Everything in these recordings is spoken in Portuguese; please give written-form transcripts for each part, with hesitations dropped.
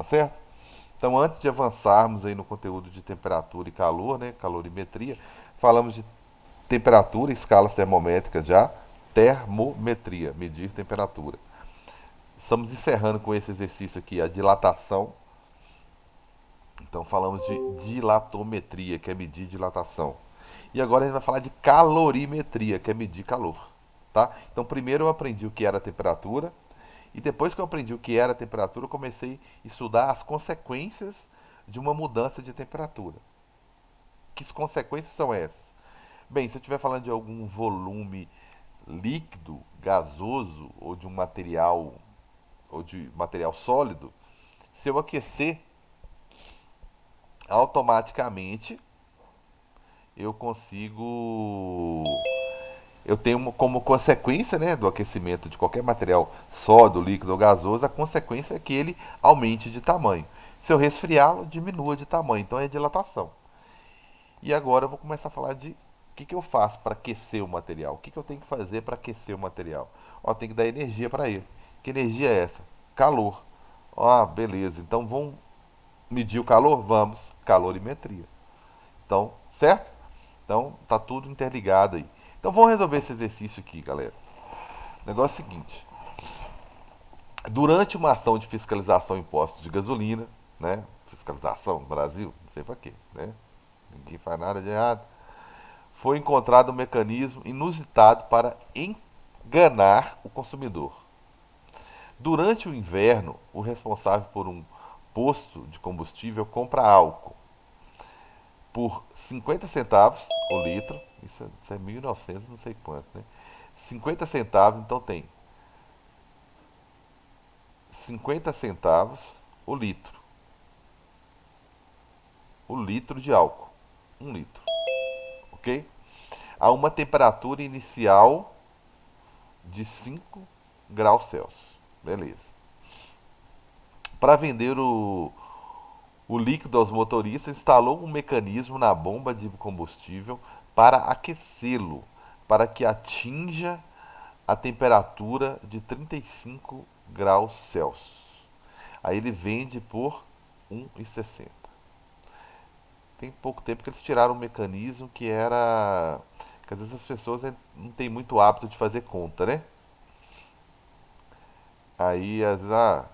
certo? Então, antes de avançarmos aí no conteúdo de temperatura e calor, né, calorimetria, falamos de temperatura, escalas termométricas já, termometria, medir temperatura. Estamos encerrando com esse exercício aqui a dilatação. Então falamos de dilatometria, que é medir dilatação. E agora a gente vai falar de calorimetria, que é medir calor, tá? Então primeiro eu aprendi o que era a temperatura e depois que eu aprendi o que era a temperatura, eu comecei a estudar as consequências de uma mudança de temperatura. Que consequências são essas? Bem, se eu estiver falando de algum volume líquido, gasoso ou de material sólido, se eu aquecer, automaticamente eu consigo. Eu tenho como consequência, né, do aquecimento de qualquer material sólido, líquido ou gasoso, a consequência é que ele aumente de tamanho. Se eu resfriá-lo, diminua de tamanho. Então é dilatação. E agora eu vou começar a falar de o que eu faço para aquecer o material. O que eu tenho que fazer para aquecer o material? Ó, tem que dar energia para ele. Que energia é essa? Calor. Ó, beleza. Então vamos medir o calor? Vamos. Calorimetria. Então, certo? Então, tá tudo interligado aí. Então, vamos resolver esse exercício aqui, galera. O negócio é o seguinte: durante uma ação de fiscalização em postos de gasolina, né? Fiscalização no Brasil, não sei pra quê, né? Ninguém faz nada de errado. Foi encontrado um mecanismo inusitado para enganar o consumidor. Durante o inverno, o responsável por um posto de combustível compra álcool por 50 centavos o litro. Isso é 1.900, não sei quanto, né? 50 centavos, então tem 50 centavos o litro. O litro de álcool. Um litro. Ok? A uma temperatura inicial de 5 graus Celsius. Beleza. Para vender o líquido aos motoristas, instalou um mecanismo na bomba de combustível para aquecê-lo, para que atinja a temperatura de 35 graus Celsius. Aí ele vende por 1,60. Tem pouco tempo que eles tiraram um mecanismo que era. Que às vezes as pessoas não têm muito hábito de fazer conta, né? Aí às vezes,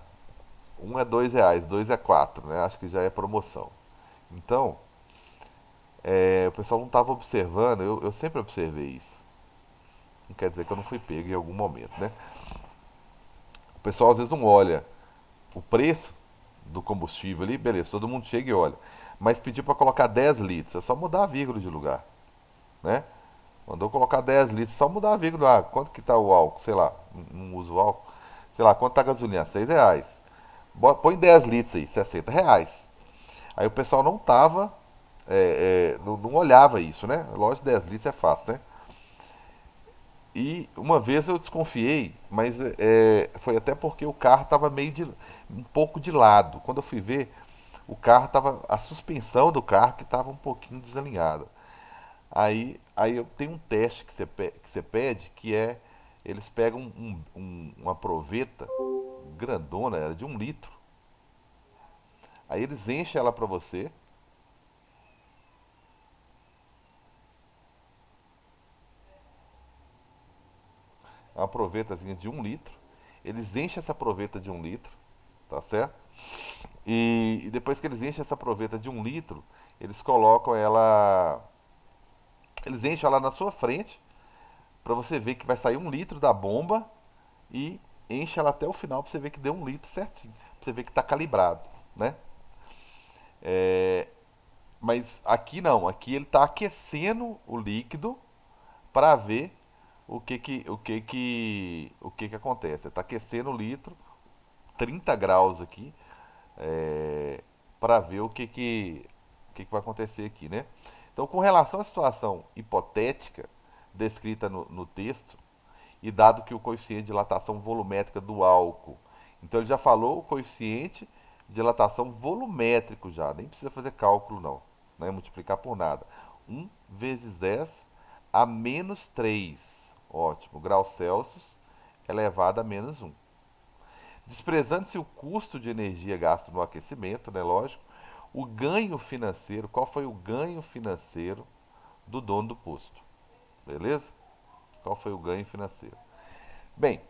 um é R$ 2, dois é 4, né? Acho que já é promoção. Então, o pessoal não estava observando, eu sempre observei isso. Não quer dizer que eu não fui pego em algum momento, né? O pessoal às vezes não olha o preço do combustível ali, beleza, todo mundo chega e olha. Mas pediu para colocar 10 litros, é só mudar a vírgula de lugar, né? Mandou colocar 10 litros, só mudar a vírgula. Quanto que tá o álcool? Sei lá, não uso álcool. Sei lá, quanto tá a gasolina? R$ 6. Põe 10 litros aí, R$ 60. Aí o pessoal não tava, não olhava isso, né? Lógico, 10 litros é fácil, né? E uma vez eu desconfiei, mas foi até porque o carro estava um pouco de lado. Quando eu fui ver, o carro estava, a suspensão do carro que estava um pouquinho desalinhada. Aí eu tenho um teste que você pede, que é, eles pegam uma proveta grandona, era de 1 litro. Aí eles enchem ela para você. É uma provetazinha de 1 litro. Eles enchem essa proveta de 1 litro, tá certo? E depois que eles enchem essa proveta de 1 litro, eles colocam ela. Eles enchem ela na sua frente, para você ver que vai sair 1 litro da bomba e enche ela até o final para você ver que deu 1 litro certinho. Pra você ver que tá calibrado, né? Mas aqui não, aqui ele tá aquecendo o líquido para ver o que que acontece. Ele tá aquecendo o litro, 30 graus aqui, para ver o que que vai acontecer aqui, né? Então, com relação à situação hipotética descrita no texto, e dado que o coeficiente de dilatação volumétrica do álcool, então ele já falou o coeficiente de dilatação volumétrico já, nem precisa fazer cálculo não, né? Multiplicar por nada. 1 vezes 10 a -3, ótimo, graus Celsius elevado a -1. Desprezando-se o custo de energia gasto no aquecimento, né, lógico, o ganho financeiro, qual foi o ganho financeiro do dono do posto? Beleza? Qual foi o ganho financeiro? Bem,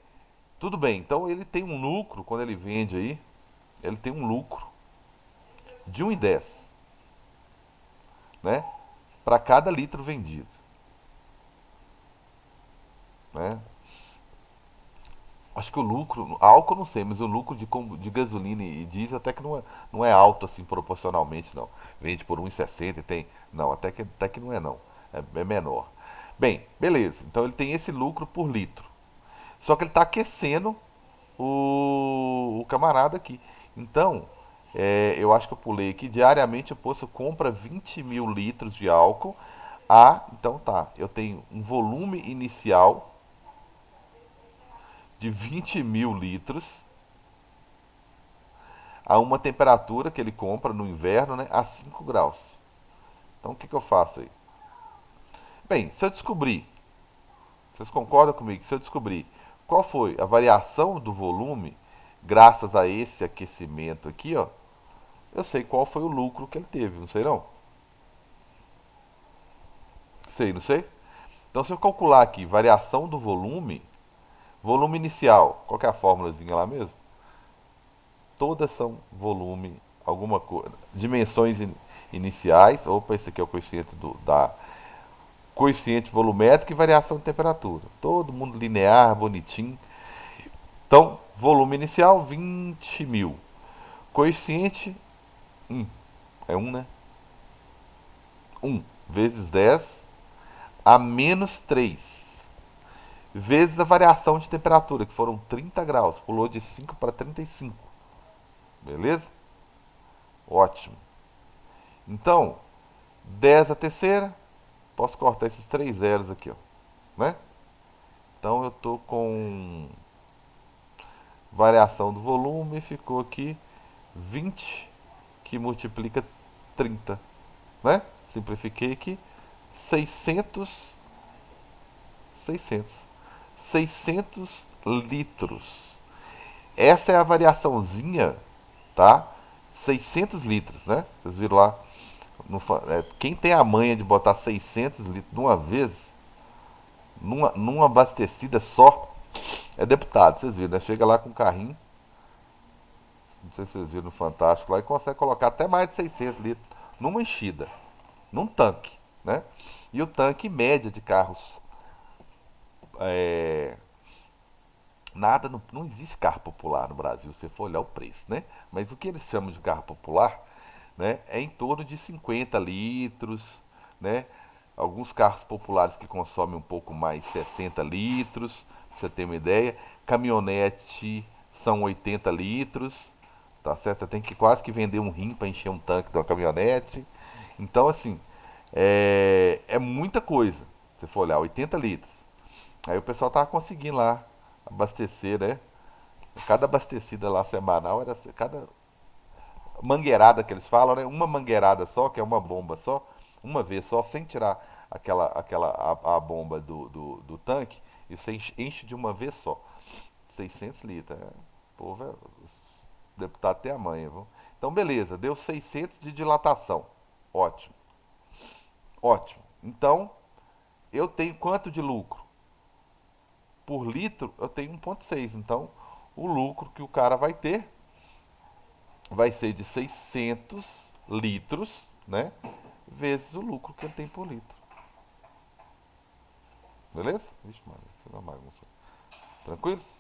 tudo bem, então ele tem um lucro, quando ele vende aí, ele tem um lucro de 1,10, né? Para cada litro vendido, né? Acho que o lucro, álcool não sei, mas o lucro de gasolina e diesel até que não é alto assim proporcionalmente, não. Vende por 1,60 e tem. Não, até que não é não. É menor. Bem, beleza. Então ele tem esse lucro por litro. Só que ele está aquecendo o camarada aqui. Então, eu acho que eu pulei aqui. Diariamente o posto compra 20 mil litros de álcool. Então tá. Eu tenho um volume inicial de 20 mil litros a uma temperatura que ele compra no inverno, né, a 5 graus. Então o que, que eu faço aí? Bem, se eu descobrir, vocês concordam comigo? Se eu descobrir qual foi a variação do volume graças a esse aquecimento aqui, ó, eu sei qual foi o lucro que ele teve, não sei não? Sei, não sei? Então se eu calcular aqui variação do volume, volume inicial, qual que é a fórmulazinha lá mesmo? Todas são volume, alguma coisa, dimensões iniciais, opa, esse aqui é o coeficiente da coeficiente volumétrico e variação de temperatura. Todo mundo linear, bonitinho. Então, volume inicial 20 mil. Coeficiente é um, né? Um vezes 10 a menos 3 vezes a variação de temperatura, que foram 30 graus. Pulou de 5 para 35. Beleza? Ótimo. Então, 10 a terceira. Posso cortar esses três zeros aqui, ó, né? Então eu tô com variação do volume, ficou aqui 20 que multiplica 30, né? Simplifiquei aqui 600, 600, 600 litros. Essa é a variaçãozinha, tá? 600 litros, né? Vocês viram lá. Quem tem a manha de botar 600 litros de uma vez, numa abastecida só, é deputado. Vocês viram, né? Chega lá com um carrinho, não sei se vocês viram no Fantástico lá, e consegue colocar até mais de 600 litros numa enchida, num tanque, né? E o tanque média de carros, é, nada, não existe carro popular no Brasil, se você for olhar o preço, né? Mas o que eles chamam de carro popular, né, é em torno de 50 litros, né? Alguns carros populares que consomem um pouco mais, 60 litros, pra você ter uma ideia. Caminhonete são 80 litros, tá certo? Você tem que quase que vender um rim para encher um tanque de uma caminhonete. Então, assim, é muita coisa. Se você for olhar, 80 litros. Aí o pessoal tava conseguindo lá abastecer, né? Cada abastecida lá semanal era cada mangueirada que eles falam, né? Uma mangueirada só, que é uma bomba só, uma vez só, sem tirar a bomba do tanque, e você enche de uma vez só. 600 litros. O povo os deputados têm a manha, viu? Então, beleza, deu 600 de dilatação. Ótimo, ótimo. Então, eu tenho quanto de lucro? Por litro, eu tenho 1,6. Então, o lucro que o cara vai ter vai ser de 600 litros, né? Vezes o lucro que ele tem por litro. Beleza? Vixe, mano, isso é uma bagunça. Tranquilos?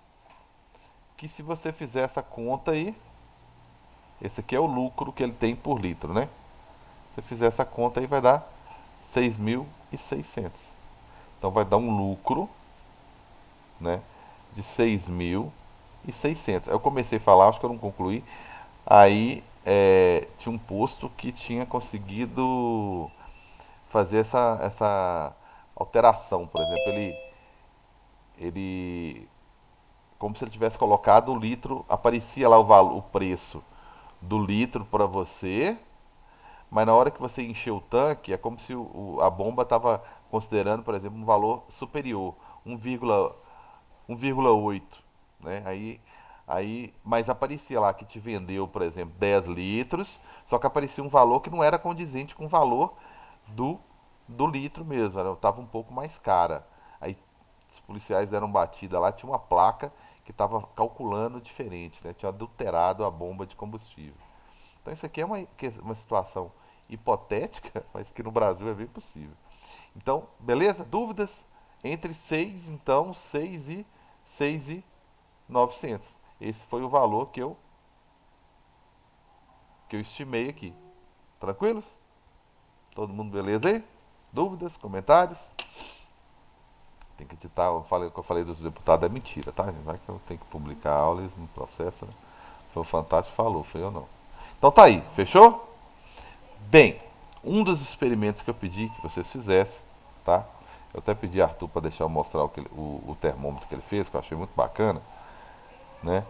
Que se você fizer essa conta aí, esse aqui é o lucro que ele tem por litro, né? Se você fizer essa conta aí, vai dar 6.600. Então vai dar um lucro, né? De 6.600. Eu comecei a falar, acho que eu não concluí. Aí tinha um posto que tinha conseguido fazer essa alteração. Por exemplo, ele como se ele tivesse colocado o litro, aparecia lá o preço do litro para você, mas na hora que você encheu o tanque, é como se a bomba estava considerando, por exemplo, um valor superior, 1,8, né? Aí Aí, mas aparecia lá que te vendeu, por exemplo, 10 litros, só que aparecia um valor que não era condizente com o valor do, do litro mesmo, tava um pouco mais cara. Aí os policiais deram batida lá, tinha uma placa que estava calculando diferente, né? Tinha adulterado a bomba de combustível. Então isso aqui é uma situação hipotética, mas que no Brasil é bem possível. Então, beleza? Dúvidas? Entre 6 então, 6 e 900. Esse foi o valor que eu estimei aqui. Tranquilos? Todo mundo beleza aí? Dúvidas? Comentários? Tem que editar, o que eu falei dos deputados é mentira, tá? Vai que eu tenho que publicar a aula, eles me processam, né? Foi o Fantástico que falou, foi eu não. Então tá aí, fechou? Bem, um dos experimentos que eu pedi que vocês fizessem, tá? Eu até pedi a Arthur para deixar eu mostrar o termômetro que ele fez, que eu achei muito bacana, né?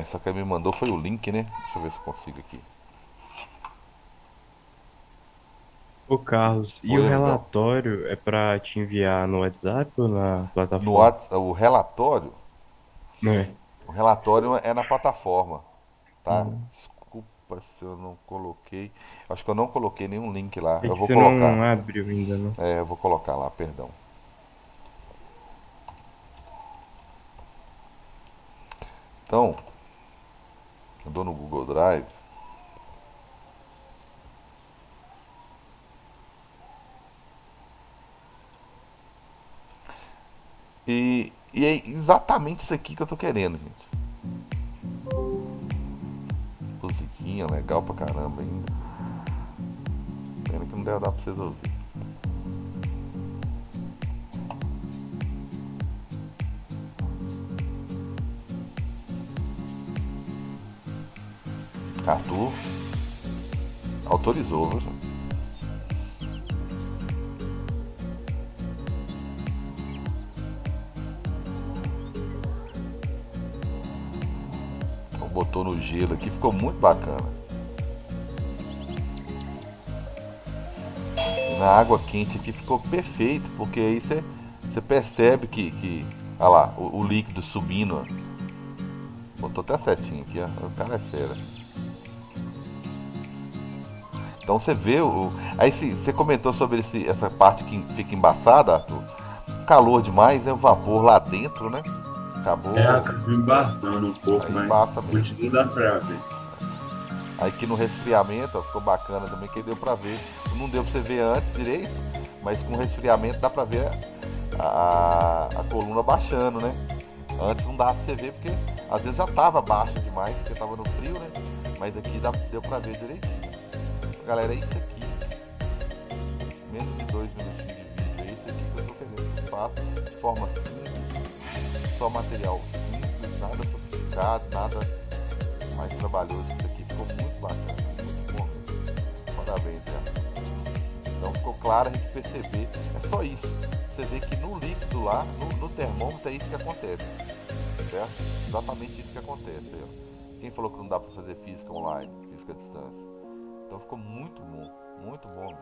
Só que ele me mandou foi o link, né? Deixa eu ver se eu consigo aqui. Ô Carlos, e o Oi, amigão. relatório é para te enviar no WhatsApp ou na No plataforma? o relatório, Não é? é na plataforma, tá? Hum. Desculpa se eu não coloquei. Acho que eu não coloquei nenhum link lá. É Eu que vou você colocar. não abriu ainda, não? Eu vou colocar lá, perdão. Então, eu dou no Google Drive. E é exatamente isso aqui que eu tô querendo, gente. Musiquinha legal pra caramba ainda. Pena que não deve dar pra vocês ouvir. Arthur autorizou, viu, gente? Então, botou no gelo aqui, ficou muito bacana. E na água quente aqui ficou perfeito, porque aí você percebe olha lá, o líquido subindo. Ó. Botou até a setinha aqui, ó. O cara é fera. Então você vê o. Aí você comentou sobre essa parte que fica embaçada, Arthur. Calor demais, né? O vapor lá dentro, né? É, Acabou. acaba embaçando um pouco, Aí mas embaça mesmo. continua da pra ver. Aí aqui no resfriamento, ó, ficou bacana também, que deu pra ver. Não deu pra você ver antes direito, mas com resfriamento dá pra ver a coluna baixando, né? Antes não dava pra você ver porque às vezes já tava baixa demais, porque tava no frio, né? Mas aqui deu pra ver direitinho. Galera, é isso aqui. Menos de 2 minutinhos de vídeo. É isso aqui que eu tô querendo que vocês façam de forma simples, só material simples, nada sofisticado, nada mais trabalhoso. Isso aqui ficou muito bacana, muito bom mesmo. Parabéns, já. Então ficou claro a gente perceber. É só isso. Você vê que no líquido lá, no termômetro, é isso que acontece. Certo? Exatamente isso que acontece. Aí, ó. Quem falou que não dá para fazer física online, física à distância? Então ficou muito bom mesmo.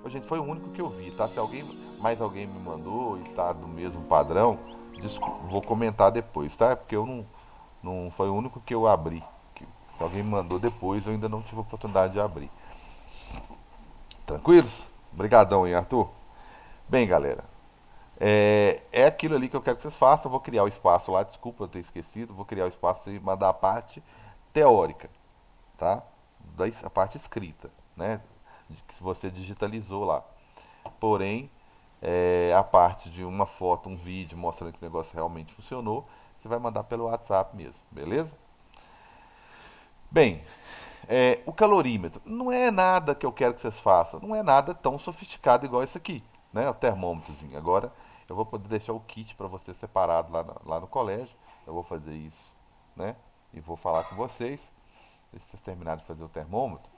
Ô, gente, foi o único que eu vi, tá? Se mais alguém me mandou e tá do mesmo padrão, vou comentar depois, tá? Porque eu não foi o único que eu abri. Se alguém me mandou depois, eu ainda não tive a oportunidade de abrir. Tranquilos? Obrigadão, hein, Arthur? Bem, galera, é aquilo ali que eu quero que vocês façam. Eu vou criar o espaço lá, desculpa eu ter esquecido. Vou criar o espaço e mandar a parte teórica, tá? A parte escrita, né? Que você digitalizou lá. Porém, a parte de uma foto, um vídeo mostrando que o negócio realmente funcionou, você vai mandar pelo WhatsApp mesmo, beleza? Bem, o calorímetro não é nada que eu quero que vocês façam, não é nada tão sofisticado igual isso aqui, né? O termômetrozinho. Agora eu vou poder deixar o kit para você separado lá no colégio. Eu vou fazer isso, né? E vou falar com vocês, se vocês terminarem de fazer o termômetro,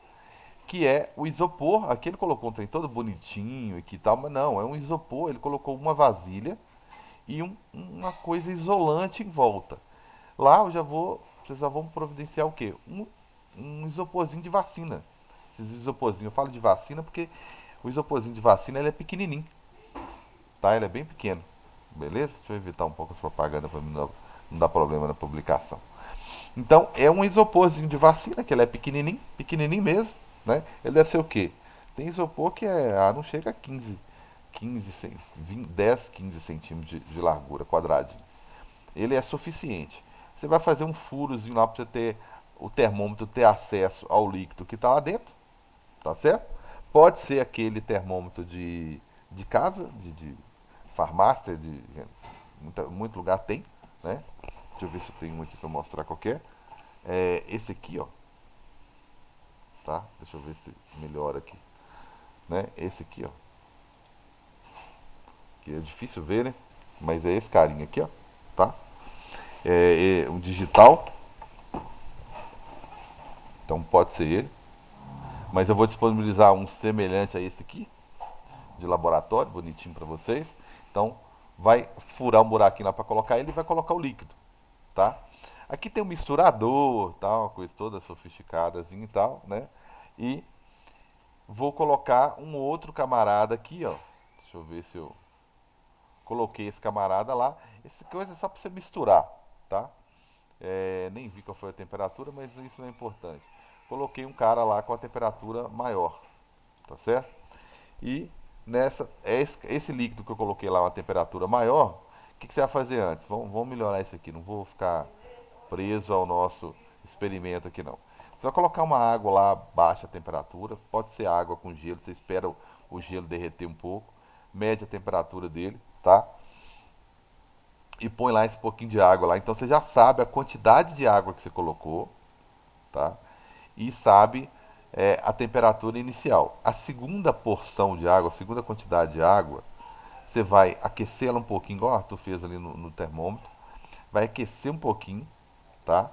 que é o isopor. Aqui ele colocou um trem todo bonitinho e que tal, mas não, é um isopor. Ele colocou uma vasilha e uma coisa isolante em volta. Lá vocês já vão providenciar o quê? Um isoporzinho de vacina. Esses isoporzinhos, eu falo de vacina porque o isoporzinho de vacina ele é pequenininho, tá? Ele é bem pequeno, beleza? Deixa eu evitar um pouco as propagandas para mim não dá problema na publicação. Então, é um isoporzinho de vacina, que ele é pequenininho, pequenininho mesmo, né? Ele deve ser o quê? Tem isopor que não chega a 20, 10, 15 centímetros de largura, quadradinho. Ele é suficiente. Você vai fazer um furozinho lá para você ter o termômetro ter acesso ao líquido que está lá dentro, tá certo? Pode ser aquele termômetro de casa, de farmácia, muito lugar tem, né? Deixa eu ver se eu tenho um aqui para mostrar qualquer. Esse aqui, ó, tá? Deixa eu ver se melhora aqui, né? Esse aqui, ó, que é difícil ver, né? Mas é esse carinha aqui, ó, tá? É um digital, então pode ser ele. Mas eu vou disponibilizar um semelhante a esse aqui, de laboratório, bonitinho para vocês. Então, vai furar um buraquinho lá para colocar ele e vai colocar o líquido, tá? Aqui tem um misturador, tal, uma coisa toda sofisticadazinha e tal, né? E vou colocar um outro camarada aqui, ó. Deixa eu ver se eu coloquei esse camarada lá. Essa coisa é só para você misturar, tá? Nem vi qual foi a temperatura, mas isso não é importante. Coloquei um cara lá com a temperatura maior, tá certo? E esse líquido que eu coloquei lá uma temperatura maior, o que você vai fazer antes? Vamos melhorar isso aqui, não vou ficar preso ao nosso experimento aqui não. Você vai colocar uma água lá a baixa temperatura, pode ser água com gelo, você espera o gelo derreter um pouco, mede a temperatura dele, tá? E põe lá esse pouquinho de água lá. Então você já sabe a quantidade de água que você colocou, tá? E sabe a temperatura inicial. A segunda porção de água, a segunda quantidade de água, você vai aquecê-la um pouquinho, igual o Arthur fez ali no termômetro. Vai aquecer um pouquinho, tá?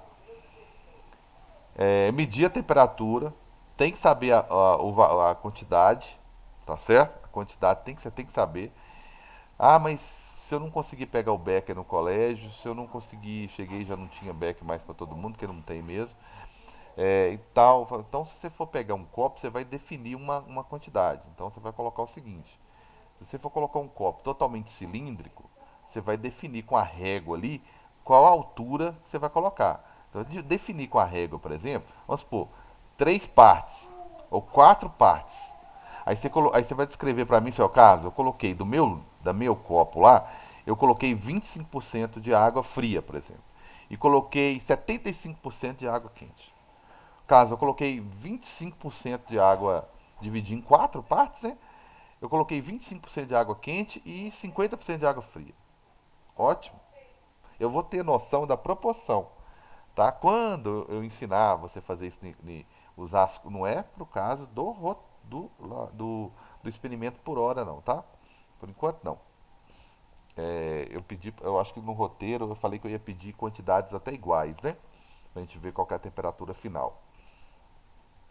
Medir a temperatura, tem que saber a quantidade, tá certo? A quantidade você tem que saber. Ah, mas se eu não conseguir pegar o Becker no colégio, se eu não conseguir, cheguei e já não tinha Becker mais para todo mundo, que não tem mesmo, e tal. Então, se você for pegar um copo, você vai definir uma quantidade. Então, você vai colocar o seguinte: se você for colocar um copo totalmente cilíndrico, você vai definir com a régua ali qual a altura que você vai colocar. Então, definir com a régua, por exemplo, vamos supor, 3 partes ou 4 partes. Aí você vai descrever para mim, seu caso, eu coloquei da meu copo lá, eu coloquei 25% de água fria, por exemplo. E coloquei 75% de água quente. Caso eu coloquei 25% de água, dividi em 4 partes, né? Eu coloquei 25% de água quente e 50% de água fria. Ótimo. Eu vou ter noção da proporção, tá? Quando eu ensinar você a fazer isso, usar, não é pro caso do experimento por hora, não, tá? Por enquanto, não. Eu acho que no roteiro eu falei que eu ia pedir quantidades até iguais, né? Pra gente ver qual que é a temperatura final.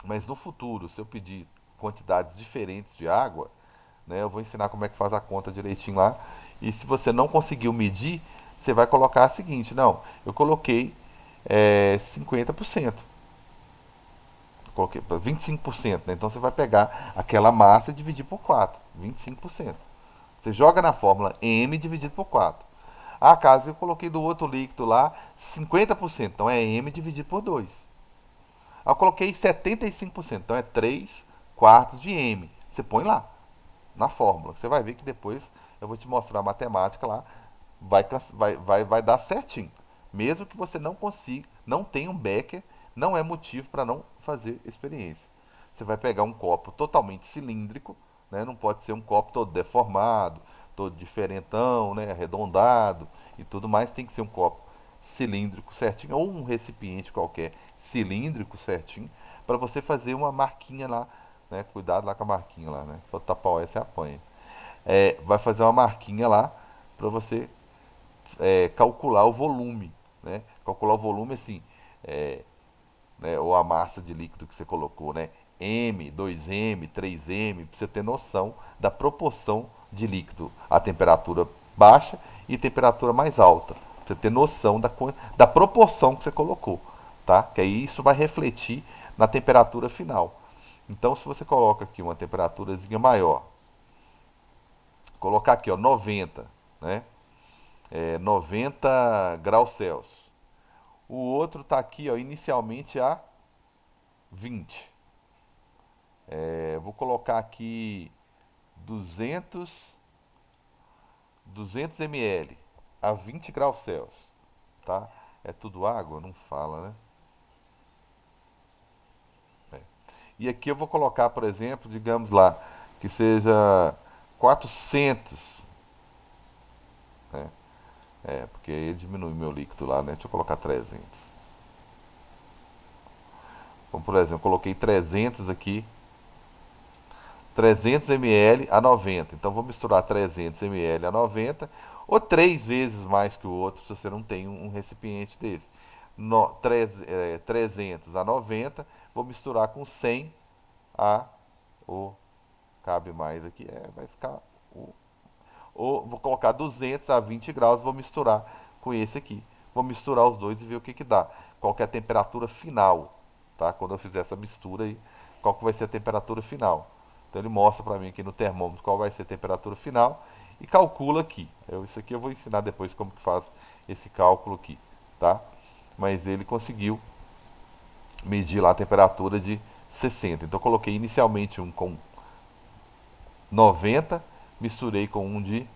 Mas no futuro, se eu pedir quantidades diferentes de água, né, eu vou ensinar como é que faz a conta direitinho lá. E se você não conseguiu medir, você vai colocar a seguinte: não, eu coloquei 50%. Coloquei 25%, né? Então você vai pegar aquela massa e dividir por 4. 25%. Você joga na fórmula M dividido por 4. Ah, caso eu coloquei do outro líquido lá 50%, então é M dividido por 2. Eu coloquei 75%, então é 3 quartos de M. Você põe lá, na fórmula. Você vai ver que depois eu vou te mostrar a matemática lá. Vai dar certinho. Mesmo que você não consiga, não tenha um Becker, não é motivo para não fazer experiência. Você vai pegar um copo totalmente cilíndrico, né? Não pode ser um copo todo deformado, todo diferentão, né? Arredondado e tudo mais. Tem que ser um copo cilíndrico certinho, ou um recipiente qualquer cilíndrico certinho, para você fazer uma marquinha lá, né? Cuidado lá com a marquinha lá, né? Para tapar o S, você apanha. Vai fazer uma marquinha lá para você calcular o volume, né? Calcular o volume assim, né? Ou a massa de líquido que você colocou, né? M, 2M, 3M, para você ter noção da proporção de líquido a temperatura baixa e temperatura mais alta. Pra você ter noção da proporção que você colocou, tá? Que aí isso vai refletir na temperatura final. Então, se você coloca aqui uma temperaturazinha maior, colocar aqui, ó, 90, né? 90 graus Celsius. O outro está aqui, ó, inicialmente a 20. Vou colocar aqui 200, 200 ml a 20 graus Celsius, tá? É tudo água? Não fala, né? E aqui eu vou colocar, por exemplo, digamos lá, que seja 400, né? Porque aí diminui meu líquido lá, né? Deixa eu colocar 300. Então, por exemplo, eu coloquei 300 aqui, 300 ml a 90. Então, vou misturar 300 ml a 90, ou 3 vezes mais que o outro, se você não tem um recipiente desse. 300 a 90, vou misturar com 100 a o cabe mais aqui, vai ficar o, ou vou colocar 200 a 20 graus, vou misturar com esse aqui. Vou misturar os dois e ver o que que dá. Qual que é a temperatura final, tá? Quando eu fizer essa mistura aí, qual que vai ser a temperatura final. Então ele mostra para mim aqui no termômetro qual vai ser a temperatura final e calcula aqui. Isso aqui eu vou ensinar depois como que faz esse cálculo aqui, tá? Mas ele conseguiu medir lá a temperatura de 60. Então eu coloquei inicialmente um com 90, misturei com um de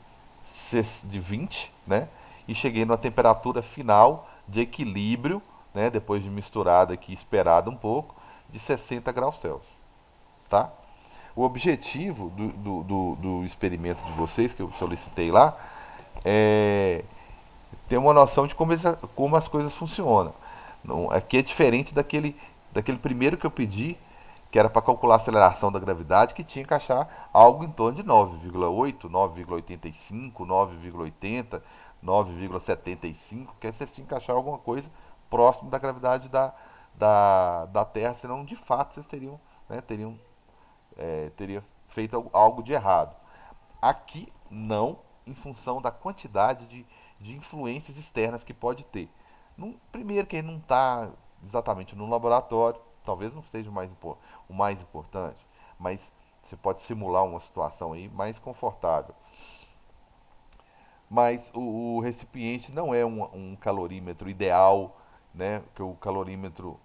20, né? E cheguei numa temperatura final de equilíbrio, né? Depois de misturado aqui, esperado um pouco, de 60 graus Celsius, tá? O objetivo do experimento de vocês, que eu solicitei lá, é ter uma noção de como as coisas funcionam. Não, aqui é diferente daquele primeiro que eu pedi, que era para calcular a aceleração da gravidade, que tinha que achar algo em torno de 9,8, 9,85, 9,80, 9,75, que aí vocês tinham que achar alguma coisa próximo da gravidade da Terra, senão de fato vocês teriam, né, teria feito algo de errado. Aqui não, em função da quantidade de influências externas que pode ter. Primeiro que ele não está exatamente no laboratório, talvez não seja o mais importante, mas você pode simular uma situação aí mais confortável. Mas o recipiente não é um calorímetro ideal, né? Que o calorímetro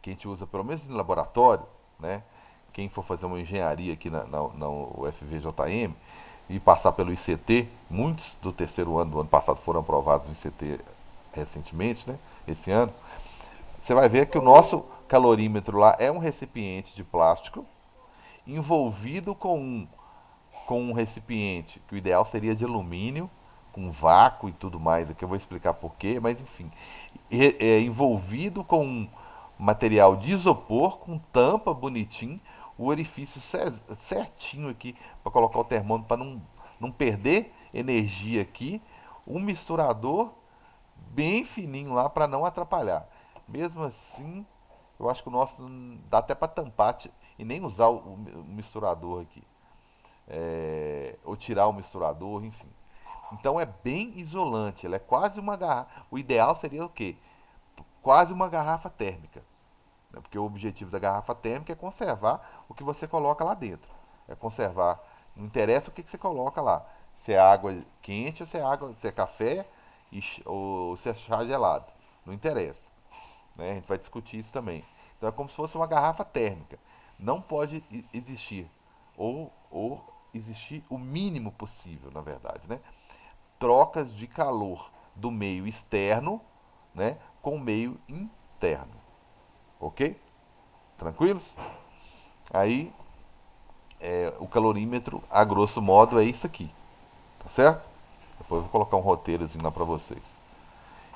que a gente usa, pelo menos no laboratório, né? Quem for fazer uma engenharia aqui na UFVJM e passar pelo ICT, muitos do terceiro ano do ano passado foram aprovados no ICT recentemente, né? Esse ano, você vai ver que o nosso calorímetro lá é um recipiente de plástico envolvido com um recipiente que o ideal seria de alumínio, com vácuo e tudo mais. Aqui eu vou explicar porquê, mas enfim, envolvido com um material de isopor, com tampa bonitinho, o orifício certinho aqui para colocar o termômetro para não perder energia aqui, um misturador bem fininho lá para não atrapalhar. Mesmo assim, eu acho que o nosso dá até para tampar e nem usar o misturador aqui. Ou tirar o misturador, enfim. Então é bem isolante, ela é quase uma garrafa. O ideal seria o quê? Quase uma garrafa térmica, né? Porque o objetivo da garrafa térmica é conservar o que você coloca lá dentro. É conservar. Não interessa o que você coloca lá. Se é água quente ou se é café ou se é chá gelado. Não interessa, né? A gente vai discutir isso também. Então é como se fosse uma garrafa térmica. Não pode existir ou existir o mínimo possível, na verdade, né? Trocas de calor do meio externo, né, com o meio interno, ok? Tranquilos? Aí o calorímetro, a grosso modo, é isso aqui, tá certo? Depois eu vou colocar um roteirozinho lá para vocês.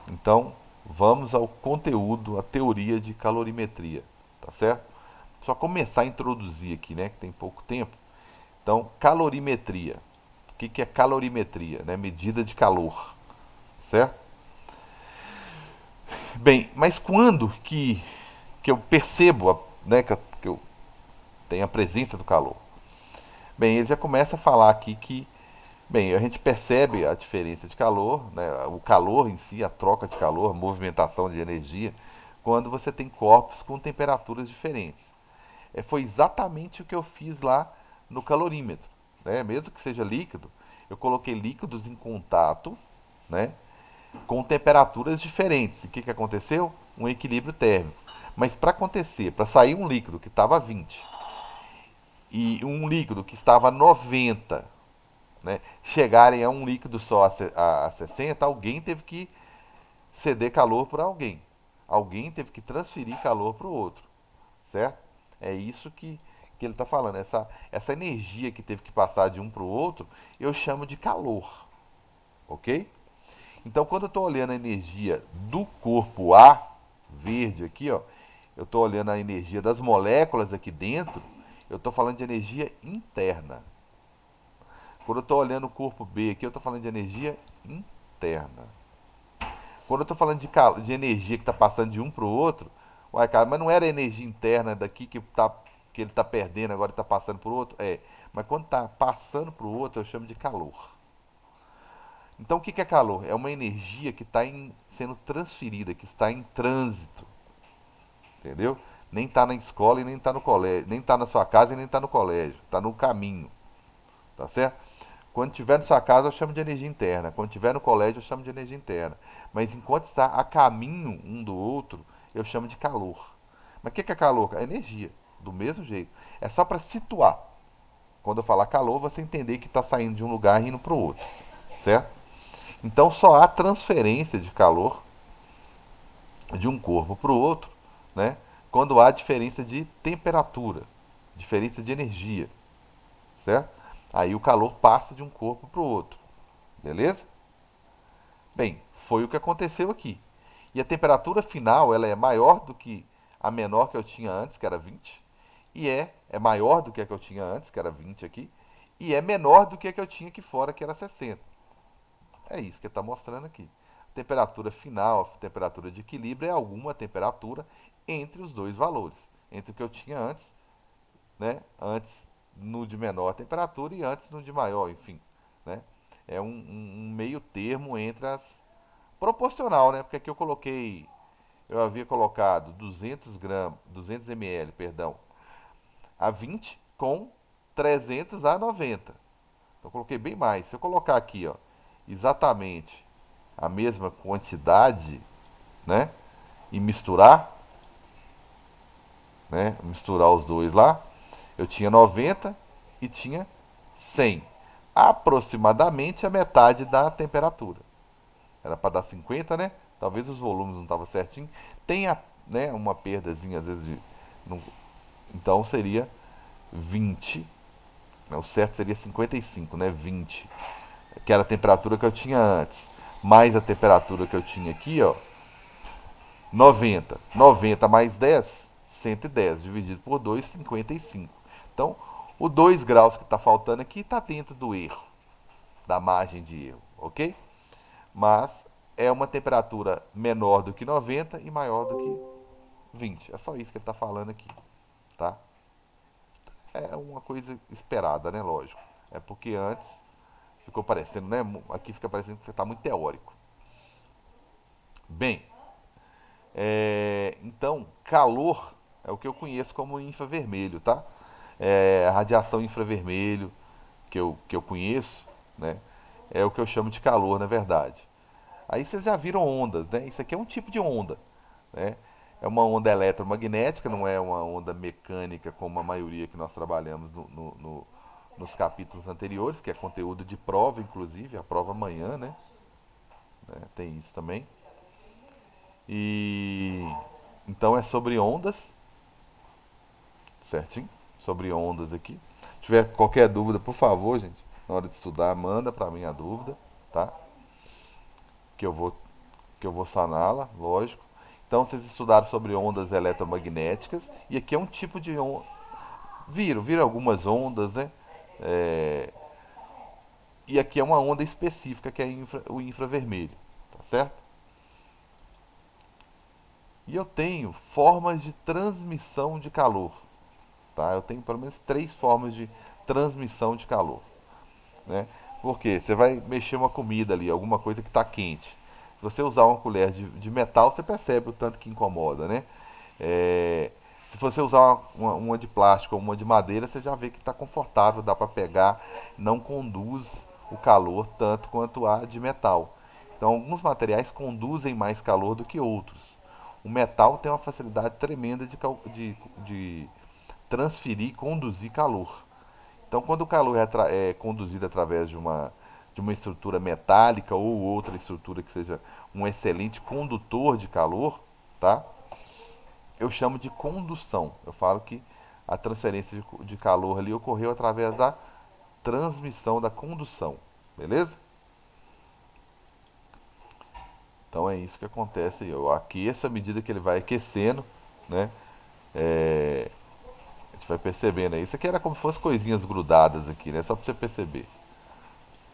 Então, vamos ao conteúdo, a teoria de calorimetria, tá certo? Só começar a introduzir aqui, né, que tem pouco tempo. Então, calorimetria. O que é calorimetria? Né? Medida de calor, certo? Bem, mas quando que eu percebo, né, que eu tenho a presença do calor? Bem, ele já começa a falar aqui que, bem, a gente percebe a diferença de calor, né, o calor em si, a troca de calor, a movimentação de energia, quando você tem corpos com temperaturas diferentes. Foi exatamente o que eu fiz lá no calorímetro, né? Mesmo que seja líquido, eu coloquei líquidos em contato, né? Com temperaturas diferentes. E o que, que aconteceu? Um equilíbrio térmico. Mas para acontecer, para sair um líquido que estava a 20 e um líquido que estava a 90, né, chegarem a um líquido só a 60, alguém teve que ceder calor para alguém. Alguém teve que transferir calor para o outro, certo? É isso que ele está falando. Essa energia que teve que passar de um para o outro, eu chamo de calor, ok? Então, quando eu estou olhando a energia do corpo A, verde aqui, ó, eu estou olhando a energia das moléculas aqui dentro, eu estou falando de energia interna. Quando eu estou olhando o corpo B aqui, eu estou falando de energia interna. Quando eu estou falando de energia que está passando de um para o outro, uai, cara, mas não era a energia interna daqui que ele está perdendo, agora está passando para o outro? É. Mas quando está passando para o outro, eu chamo de calor. Então o que é calor? É uma energia que está sendo transferida, que está em trânsito, entendeu? Nem está na escola e nem está no colégio, nem está na sua casa e nem está no colégio, está no caminho, tá certo? Quando estiver na sua casa eu chamo de energia interna, quando estiver no colégio eu chamo de energia interna, mas enquanto está a caminho um do outro eu chamo de calor. Mas o que é calor? É energia, do mesmo jeito. É só para situar. Quando eu falar calor, você entender que está saindo de um lugar e indo para o outro, certo? Então só há transferência de calor de um corpo para o outro, né? Quando há diferença de temperatura, diferença de energia, certo? Aí o calor passa de um corpo para o outro, beleza? Bem, foi o que aconteceu aqui. E a temperatura final ela é maior do que a menor que eu tinha antes, que era 20, e é maior do que a que eu tinha antes, que era 20 aqui, e é menor do que a que eu tinha aqui fora, que era 60. É isso que está mostrando aqui. A temperatura final, a temperatura de equilíbrio, é alguma temperatura entre os dois valores. Entre o que eu tinha antes, né? Antes no de menor temperatura e antes no de maior, enfim. Né? É um meio termo entre as. Proporcional, né? Porque aqui eu havia colocado 200 gramas, 200 ml, perdão, a 20 com 300 a 90. Então eu coloquei bem mais. Se eu colocar aqui, ó, exatamente a mesma quantidade, né? E misturar, né? Misturar os dois lá, eu tinha 90 e tinha 100. Aproximadamente a metade da temperatura. Era para dar 50, né? Talvez os volumes não estavam certinho. Tem né, uma perdazinha às vezes de. Não, então seria 20. Né, o certo seria 55, né? 20. Que era a temperatura que eu tinha antes. Mais a temperatura que eu tinha aqui, ó. 90. 90 mais 10, 110. Dividido por 2, 55. Então, o 2 graus que está faltando aqui está dentro do erro. Da margem de erro, ok? Mas é uma temperatura menor do que 90 e maior do que 20. É só isso que ele está falando aqui, tá? É uma coisa esperada, né? Lógico. É porque antes ficou parecendo, né? Aqui fica parecendo que você está muito teórico. Bem, então, calor é o que eu conheço como infravermelho, tá? A radiação infravermelho que eu conheço, né? É o que eu chamo de calor, na verdade. Aí vocês já viram ondas, né? Isso aqui é um tipo de onda, né? É uma onda eletromagnética, não é uma onda mecânica como a maioria que nós trabalhamos nos capítulos anteriores, que é conteúdo de prova, inclusive, a prova amanhã, né? Tem isso também. E então é sobre ondas, certinho? Sobre ondas aqui. Se tiver qualquer dúvida, por favor, gente, na hora de estudar, manda para mim a dúvida, tá? Que eu vou que eu vou saná-la, lógico. Então vocês estudaram sobre ondas eletromagnéticas e aqui é um tipo de onda. Viram algumas ondas, né? É, e aqui é uma onda específica que é o infravermelho, tá certo? E eu tenho formas de transmissão de calor, tá? Eu tenho pelo menos três formas de transmissão de calor, né? Porque você vai mexer uma comida ali, alguma coisa que está quente. Se você usar uma colher de metal, você percebe o tanto que incomoda, né? É, se você usar uma de plástico ou uma de madeira, você já vê que está confortável, dá para pegar, não conduz o calor tanto quanto a de metal. Então, alguns materiais conduzem mais calor do que outros. O metal tem uma facilidade tremenda de transferir e conduzir calor. Então, quando o calor é conduzido através de uma estrutura metálica ou outra estrutura que seja um excelente condutor de calor, tá? Eu chamo de condução. Eu falo que a transferência de calor ali ocorreu através da transmissão, da condução. Beleza? Então é isso que acontece. Eu aqueço à medida que ele vai aquecendo, né? É, a gente vai percebendo aí. Isso aqui era como se fossem coisinhas grudadas aqui, né? Só para você perceber,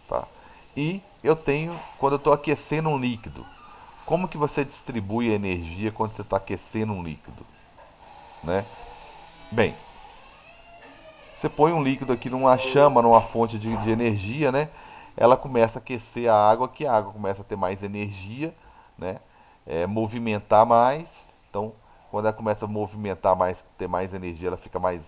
tá? E eu tenho, quando eu estou aquecendo um líquido, como que você distribui a energia quando você está aquecendo um líquido, né? Bem, você põe um líquido aqui numa chama, numa fonte de energia, né? Ela começa a aquecer a água, que a água começa a ter mais energia, né? Movimentar mais. Então, quando ela começa a movimentar mais, ter mais energia, ela fica mais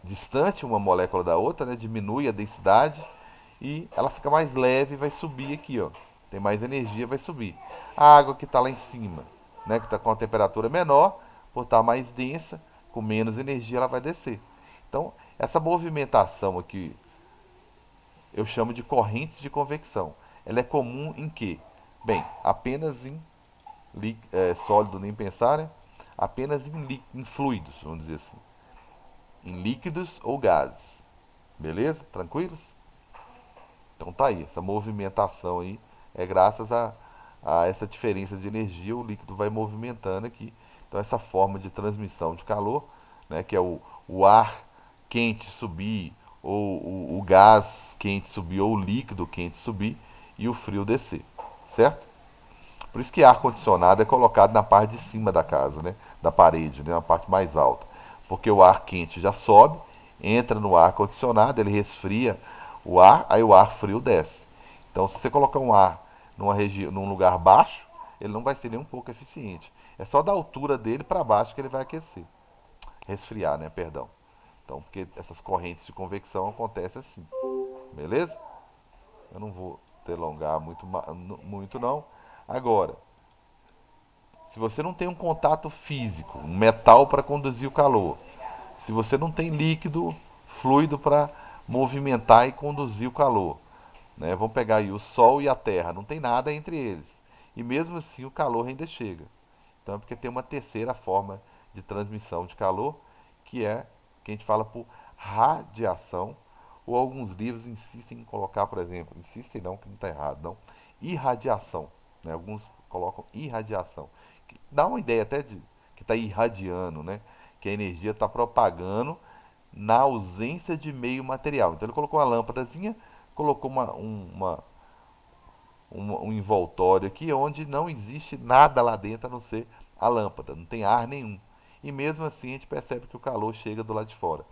distante uma molécula da outra, né? Diminui a densidade e ela fica mais leve e vai subir aqui, ó. Tem mais energia, vai subir. A água que está lá em cima, né? Que está com a temperatura menor, por estar mais densa, com menos energia, ela vai descer. Então, essa movimentação aqui eu chamo de correntes de convecção. Ela é comum em que? Bem, apenas em sólido, nem pensar, né? Apenas em fluidos, vamos dizer assim. Em líquidos ou gases. Beleza? Tranquilos? Então tá aí, essa movimentação aí é graças a essa diferença de energia, o líquido vai movimentando aqui. Então essa forma de transmissão de calor, né, que é o ar quente subir, ou o gás quente subir, ou o líquido quente subir, e o frio descer, certo? Por isso que ar-condicionado é colocado na parte de cima da casa, né, da parede, né, na parte mais alta. Porque o ar quente já sobe, entra no ar-condicionado, ele resfria o ar, aí o ar frio desce. Então, se você colocar um ar num lugar baixo, ele não vai ser nem um pouco eficiente. É só da altura dele para baixo que ele vai aquecer. Resfriar, né? Perdão. Então, porque essas correntes de convecção acontecem assim. Beleza? Eu não vou delongar muito não. Agora, se você não tem um contato físico, um metal para conduzir o calor, se você não tem líquido, fluido para movimentar e conduzir o calor, né? Vamos pegar aí o Sol e a Terra, não tem nada entre eles. E mesmo assim o calor ainda chega. Então é porque tem uma terceira forma de transmissão de calor, que é que a gente fala por radiação, ou alguns livros insistem em colocar, por exemplo, insistem não, que não está errado, não, irradiação. Né? Alguns colocam irradiação. Que dá uma ideia até de que está irradiando, né? Que a energia está propagando na ausência de meio material. Então ele colocou uma lâmpadazinha, colocou um envoltório aqui onde não existe nada lá dentro a não ser a lâmpada, não tem ar nenhum. E mesmo assim a gente percebe que o calor chega do lado de fora.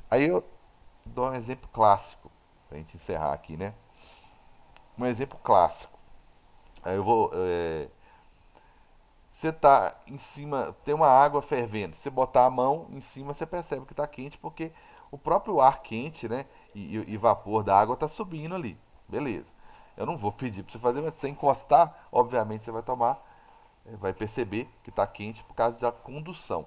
Aí eu dou um exemplo clássico, pra gente encerrar aqui, né? Um exemplo clássico. Aí eu vou. Você tá em cima, tem uma água fervendo. Você botar a mão em cima, você percebe que está quente, porque o próprio ar quente, né? E vapor da água está subindo ali. Beleza. Eu não vou pedir para você fazer, mas se você encostar, obviamente você vai tomar, vai perceber que está quente por causa da condução.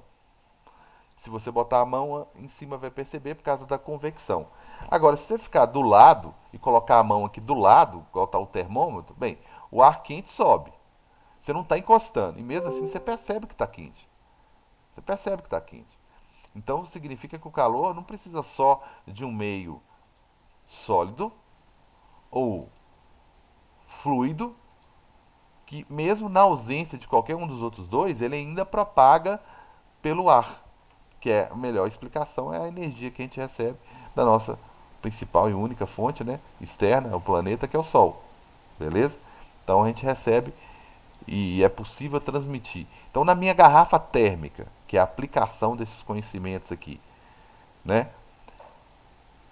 Se você botar a mão em cima, vai perceber por causa da convecção. Agora, se você ficar do lado e colocar a mão aqui do lado, igual está o termômetro, bem, o ar quente sobe. Você não está encostando. E mesmo assim você percebe que está quente. Você percebe que está quente. Então significa que o calor não precisa só de um meio sólido ou fluido, que mesmo na ausência de qualquer um dos outros dois, ele ainda propaga pelo ar. Que é a melhor explicação, é a energia que a gente recebe da nossa principal e única fonte, né, externa, o planeta, que é o Sol. Beleza? Então a gente recebe e é possível transmitir. Então, na minha garrafa térmica, que é a aplicação desses conhecimentos aqui, né?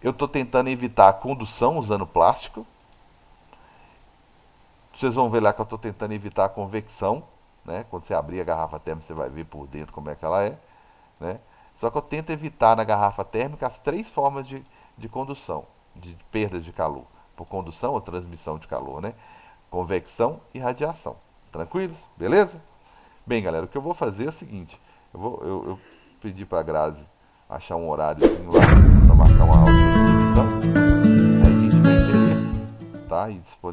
Eu estou tentando evitar a condução usando plástico. Vocês vão ver lá que eu estou tentando evitar a convecção, né? Quando você abrir a garrafa térmica, você vai ver por dentro como é que ela é, né? Só que eu tento evitar na garrafa térmica as três formas de condução, de perdas de calor, por condução ou transmissão de calor, né? Convecção e radiação. Tranquilos? Beleza? Bem, galera, o que eu vou fazer é o seguinte: eu pedi para a Grazi achar um horáriozinho lá para marcar uma aula de transmissão. Aí a gente vai interesse, tá? E disponibilizar.